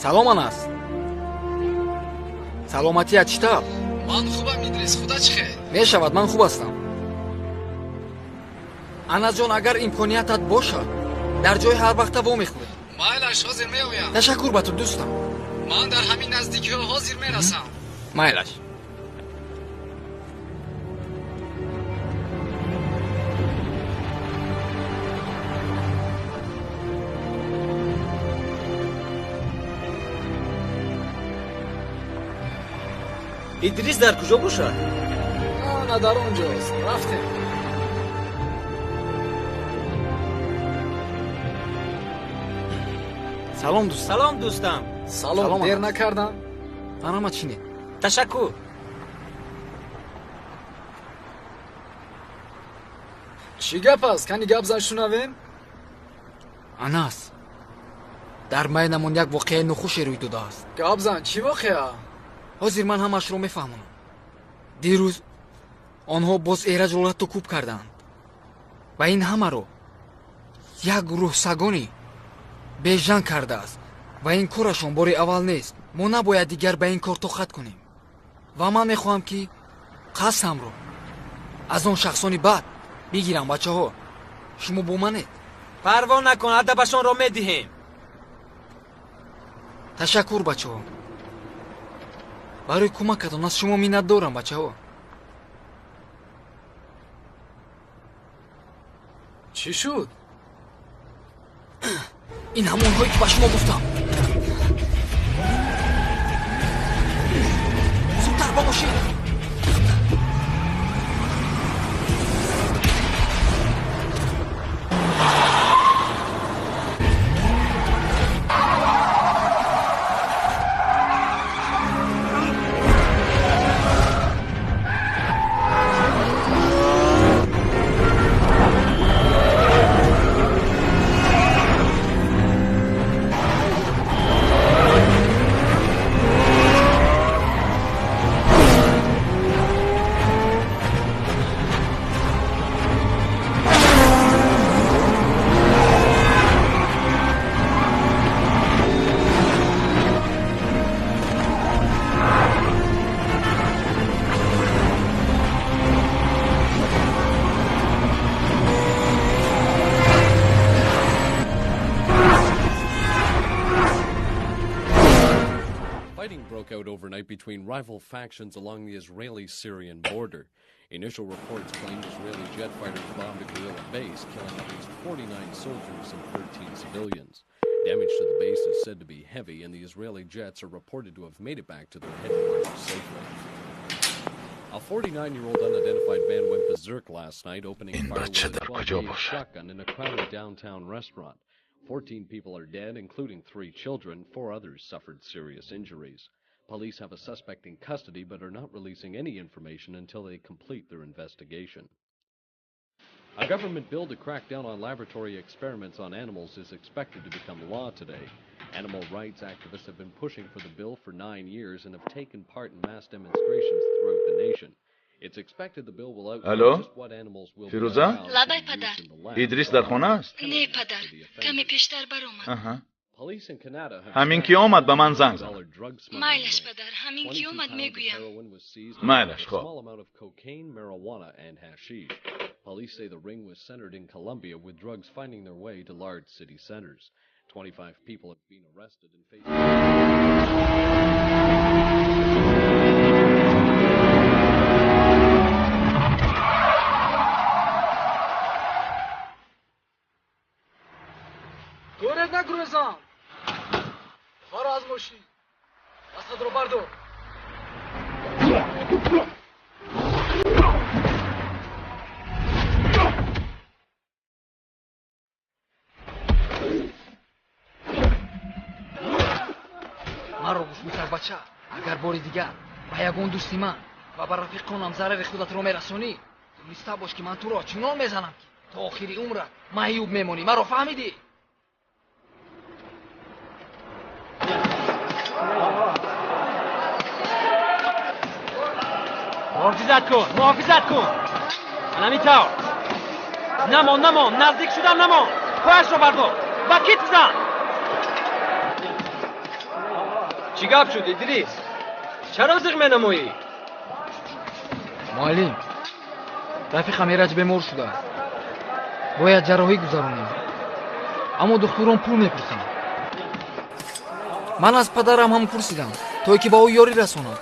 салом анас. саломатият чӣ таб? ман хубам Идрис, худа чӣ хел? мешавад, ман хуб ҳастам. анасҷон, агар имкониятат бошад дар ҷои ҳар вақта вомехӯрем. майлаш, ҳозир меоям. ташаккур ба ту дӯстам. ман дар ҳамин наздикиҳо ҳозир мерасам. майлаш. идрис дар куҷо бошад? ана дар он ҷост. рафтем. салом дӯст. салом дӯстам. салом, Салом, дер Анас. накардам? анама чине? ташаккур. чӣ гап аст? кани гап зан шунавем? анас, дар майнамон як воқеаи нохуше рӯй додааст. гап зан, чӣ воқеа? ҳозир ман ҳамашро мефаҳмонам. дирӯз онҳо боз эраҷолатро кӯб карданд ва ин ҳамаро як рӯҳсагони бежанг кардааст ва ин корашон бори аввал нест. мо набояд дигар ба ин кор тоқат кунем ва ман мехоҳам ки қасамро аз он шахсони бад бигирам. бачаҳо, шумо бо манед? парво накун, адабашонро медиҳем. ташаккур бачаҳо. барои кӯмакатон аз шумо миннат дорам бачаҳо. чӣ шуд? ин ҳамонҳое ки ба шумо гуфтам. зудтар бошед. Fighting broke out overnight between rival factions along the Israeli-Syrian border. Initial reports claimed Israeli jet fighters bombed a guerrilla base, killing at least 49 soldiers and 13 civilians. Damage to the base is said to be heavy, and the Israeli jets are reported to have made it back to their headquarters safely. A 49-year-old unidentified man went berserk last night, opening fire with a 12-gauge shotgun in a crowded downtown restaurant. 14 people are dead, including 3 children. 4 others suffered serious injuries. Police have a suspect in custody but are not releasing any information until they complete their investigation. A government bill to crack down on laboratory experiments on animals is expected to become law today. Animal rights activists have been pushing for the bill for 9 years and have taken part in mass demonstrations throughout the nation. It's expected the bill will outline just what animals will be allowed to use in the lab. idris dar xona ast? نه پدر، کمی پیشتر برآمد. Police in Canada have همین که آمد به من زنگ زد. مایلش پدر، همین که اومد میگویم. مایلش خب. small amount of cocaine, marijuana, and hashish. Police say the ring was centered in Colombia, with drugs finding their way to large city centers. 25 people have been arrested and faced. گورت نگروزم. خار از ماشین. دستت رو بردار. маро гӯш мекард бача, агар бори дигар ба ягон дӯсти ман ва ба рафиқонам зарари худатро мерасонӣ, дӯниста бош ки ман туро чунон мезанам ки то охири умрат маъюб мемонӣ. маро фаҳмидӣ? محافظت کن. نمی‌تاو. نمان. نزدیک شدم نمان. پایش رو بردار. و کیت بزن. چی گپ شد ادریس؟ چرا زغ منمایی؟ معلم رفیقم ایرج بمور شده است. باید جراحی گذارونیم. اما دکتران پول میپرسند. من از پدرم هم پرسیدم تا که با او یاری رسانم.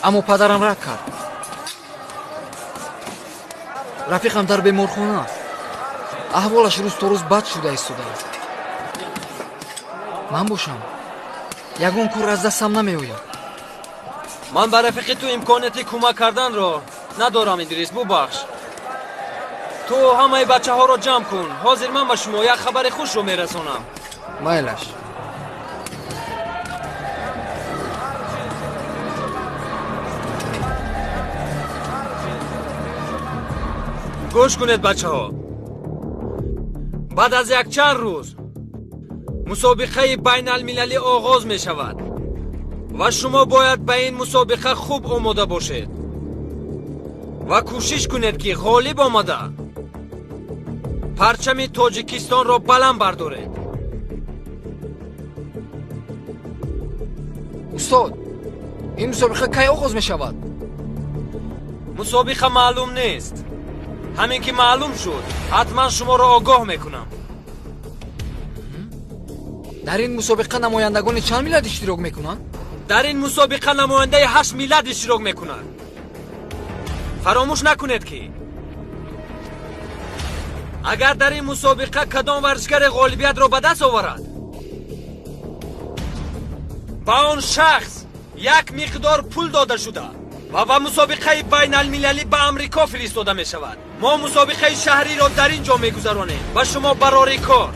اما پدرم رد کرد. رفیقم در بیمارخانه است. احوالش روز تا روز بد شده ایستاده است. من باشم یگان کار از دستم نمیآید. من به رفیق تو امکانیت کمک کردن رو ندارم ادریس، ببخش. تو همه بچه ها رو جمع کن. حاضر من به شما یک خبر خوش رو میرسونم. مایلش. گوش کنید بچه ها. بعد از یک چند روز مسابقه بین المللی آغاز می شود و شما باید به این مسابقه خوب آماده باشید و کوشش کنید که غالب آمده پرچم تاجیکستان را بلند بردارید. استاد این مسابقه کی آغاز می شود؟ مسابقه معلوم نیست. همین که معلوم شد حتما شما را آگاه میکنم. در این مسابقه نمایندگان چند ملت اشتراک میکنند؟ در این مسابقه نماینده 8 ملت اشتراک میکنند. فراموش نکنید که اگر در این مسابقه کدام ورزشگر غالبیت را به دست آورد با آن شخص یک مقدار پول داده شده و به مسابقه بین المللی به امریکا فرستاده می شود. ما مسابقه شهری را در اینجا می گذرانیم و شما برای کار.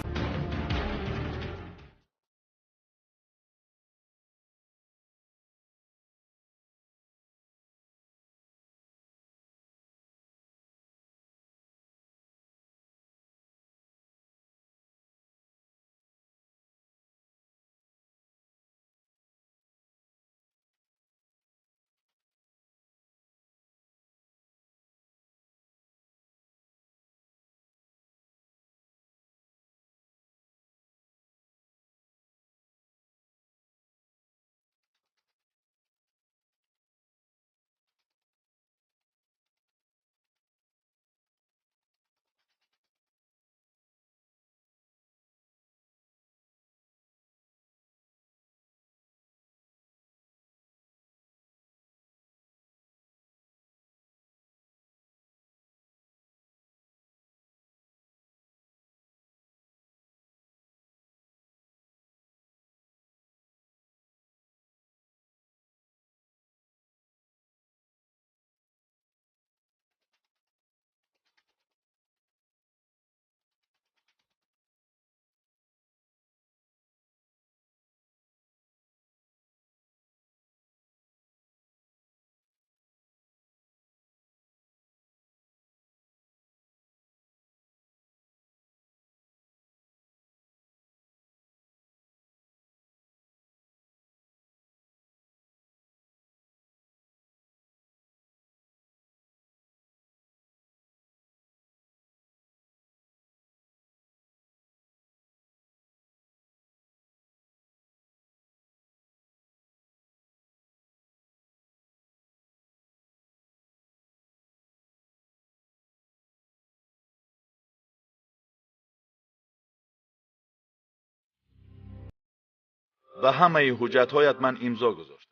به همه حجت‌هایت من امضا گذاشتم.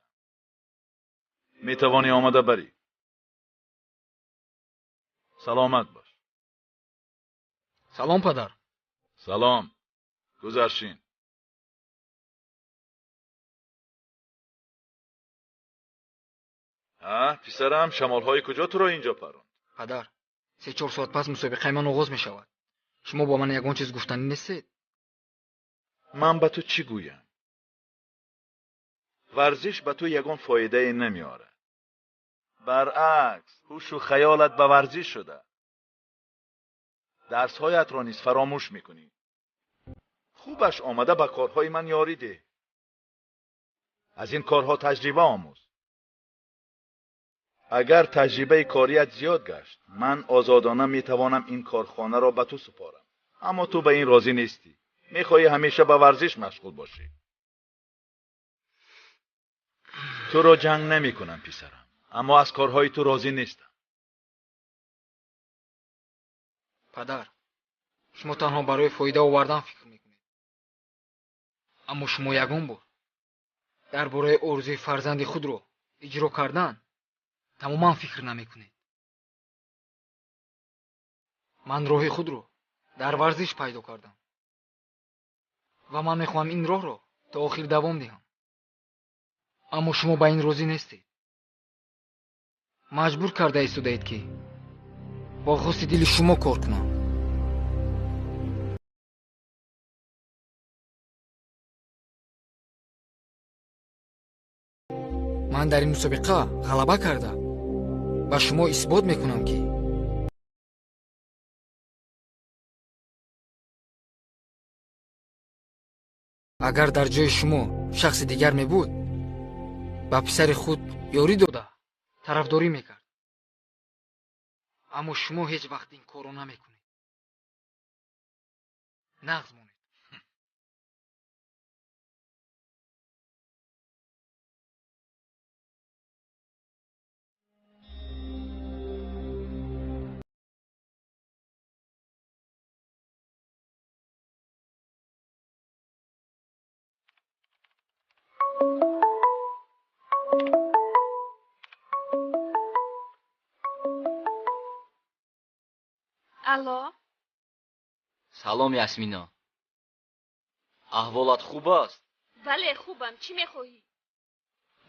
میتوانی آماده بری. سلامت باش. سلام پدر. سلام. گذرشین. پسرم شمالهای کجا تو را اینجا پراند؟ پدر 3-4 ساعت پس مسابقه من آغاز می شود. شما با من یگان چیز گفتنی نیستید. من به تو چی گویم؟ ورزش به تو یگان فایده نمیاره. برعکس هوش و خیالت به ورزش شده. درس‌هایت را نیز فراموش میکنی. خوبش آمده به کارهای من یاری ده. از این کارها تجربه آموز. اگر تجربه کاریت زیاد گشت من آزادانه میتوانم این کارخانه را به تو سپارم. اما تو به این راضی نیستی. میخوای همیشه به ورزش مشغول باشی. تو رو جنگ نمی کنم پسرم، اما از کارهای تو راضی نیستم. падар, шумо танҳо барои фоида овардан фикр мекунед. аммо шумо ягон бор дар бораи орзуи фарзанди худро иҷро кардан тамоман фикр намекунед. ман роҳи худро дар варзиш пайдо кардам ва ман мехоҳам ин роҳро то охир давом диҳам. аммо шумо ба ин розӣ нестед. маҷбур карда истодаед ки бо хости дили шумо кор кунам. ман дар ин мусобиқа ғалаба карда ба шумо исбот мекунам ки агар дар ҷои шумо шахси дигар мебуд, ба писари худ ёрӣ дода тарафдорӣ мекард. аммо шумо ҳеҷ вақт ин корро намекунед. нағз монед. алло. салом ясмино, аҳволат хуб аст? бале, хубам. чӣ мехоҳӣ?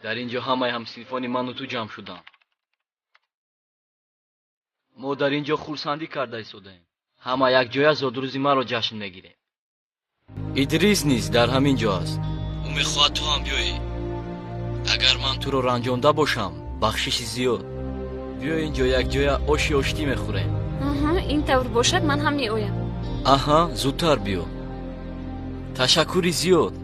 дар ин ҷо ҳамаи ҳамсинфони ману ту ҷамъ шуданд. мо дар ин ҷо хурсандӣ карда истодаем. ҳама якҷоя зодрӯзи маро ҷашн мегирем. идрис низ дар ҳамин ҷо аст. ӯ мехоҳад ту ҳам биёӣ. агар ман туро ранҷонда бошам, бахшиши зиёд. биё ин ҷо якҷоя оши оштӣ мехӯрем. ин тавр бошад, ман ҳам меоям. аҳа, зудтар биё. ташаккури зиёд.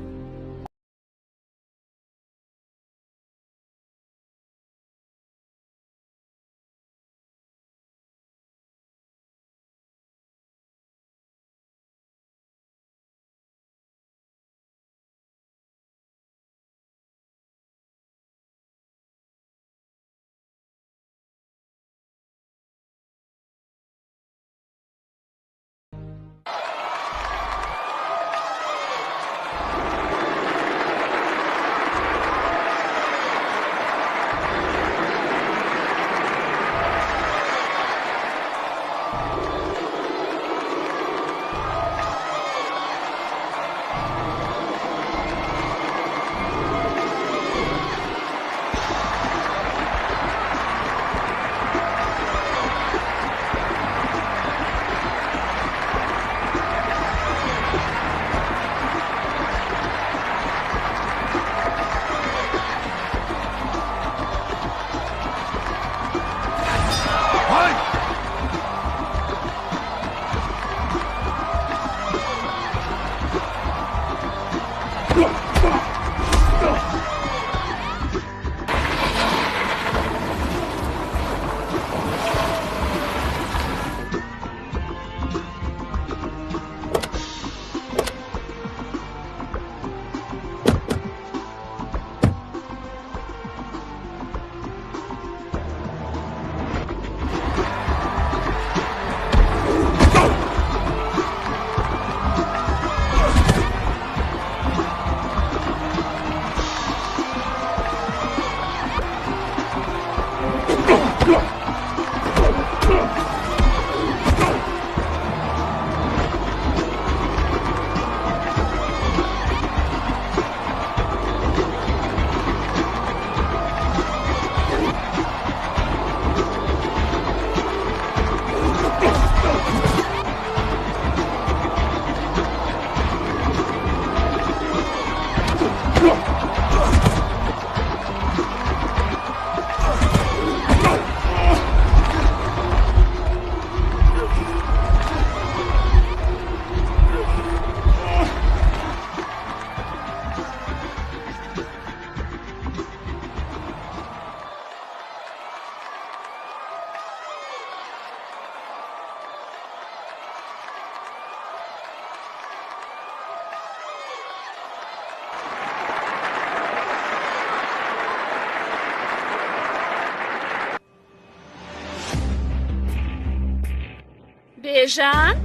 ежан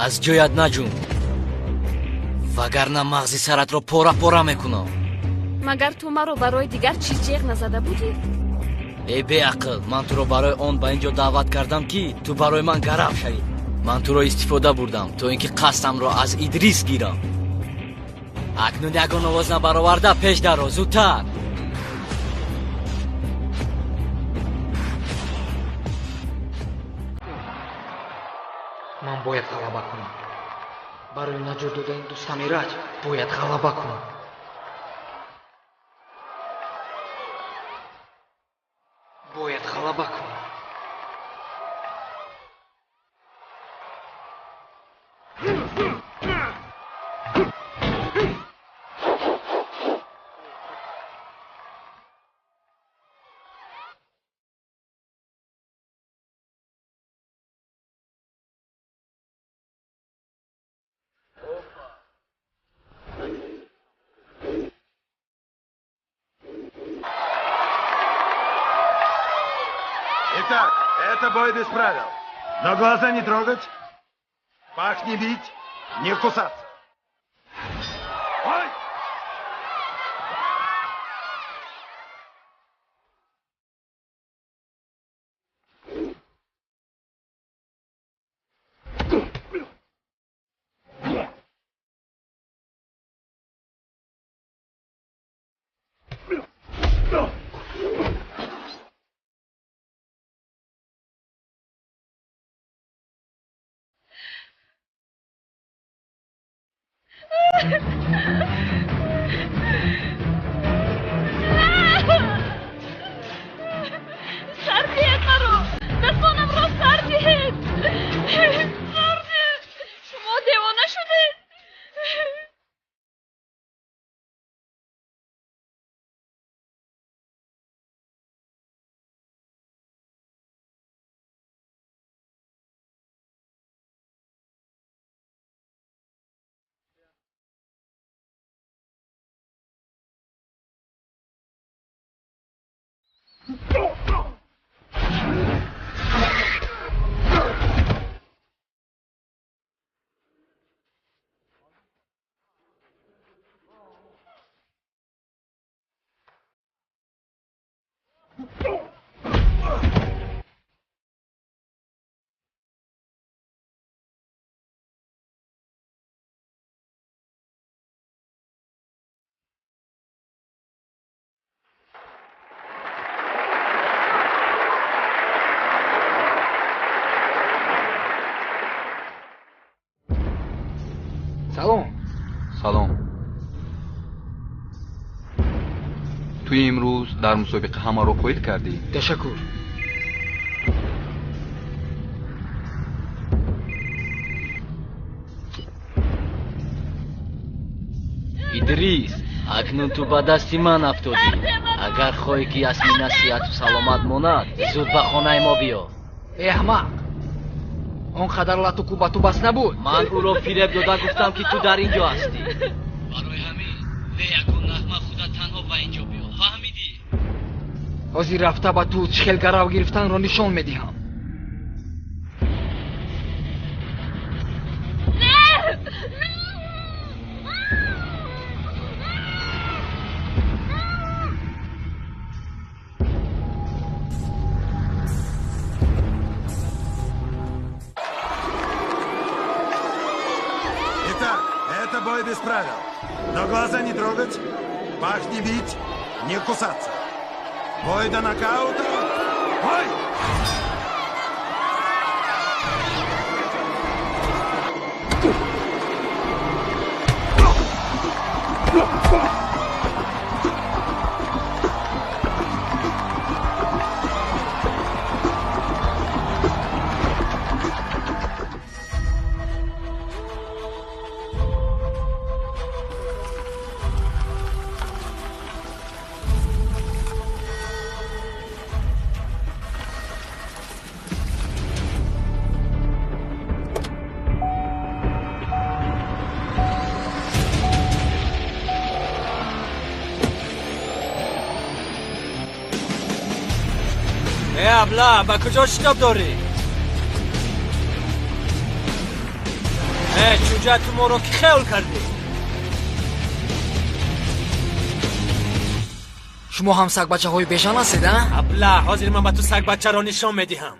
аз ҷоят наҷун, вагарна мағзи саратро пора пора мекунам. магар ту маро барои дигар чиз ҷеғ назада будӣ? эй беақл, ман туро барои он ба ин ҷо даъват кардам ки ту барои ман гарав шавӣ. ман туро истифода бурдам то ин ки қасдамро аз Идрис гирам. акнун ягон овоз набароварда пеш даро, зудтар. ман бояд ғалаба кунам. барои наҷот додани дӯстами раҷ бояд ғалаба кунам. бояд ғалаба кунам. Итак, это бой без правил. Но глаза не трогать, пах не бить, не кусаться. Ой! сардиҳед маро, дастонамро сардиҳед. сардиҳед. шумо девона шудед. салом. салом. توی امروز در مسابقه همه رو قید کردی. تشکر. идрис, акнун ту ба дасти ман афтодӣ. агар хоҳӣ ки ясмина сиҳату саломат монад, зуд ба хонаи мо биё. эҳмақ, он қадар латуку ба ту бас набуд. ман ӯро фиреб дода гуфтам ки ту дар ин ҷо ҳастӣ. барои ҳамин ве ягон нағма худа танҳо ба ин ҷо биё, фаҳмидӣ? ҳозир рафта ба ту чӣ хел гарав гирифтанро нишон медиҳам. Итак, это бой без правил. Но глаза не трогать, пах не бить, не кусаться. Бой до нокаута. Бой! ابله با کجا شتاب داری؟ چوجا تو ما رو که خیال کردی. شما هم سگ بچه های بیشان هستید ها؟ ابله حاضر من با تو سگ بچه رو نشان میدهم.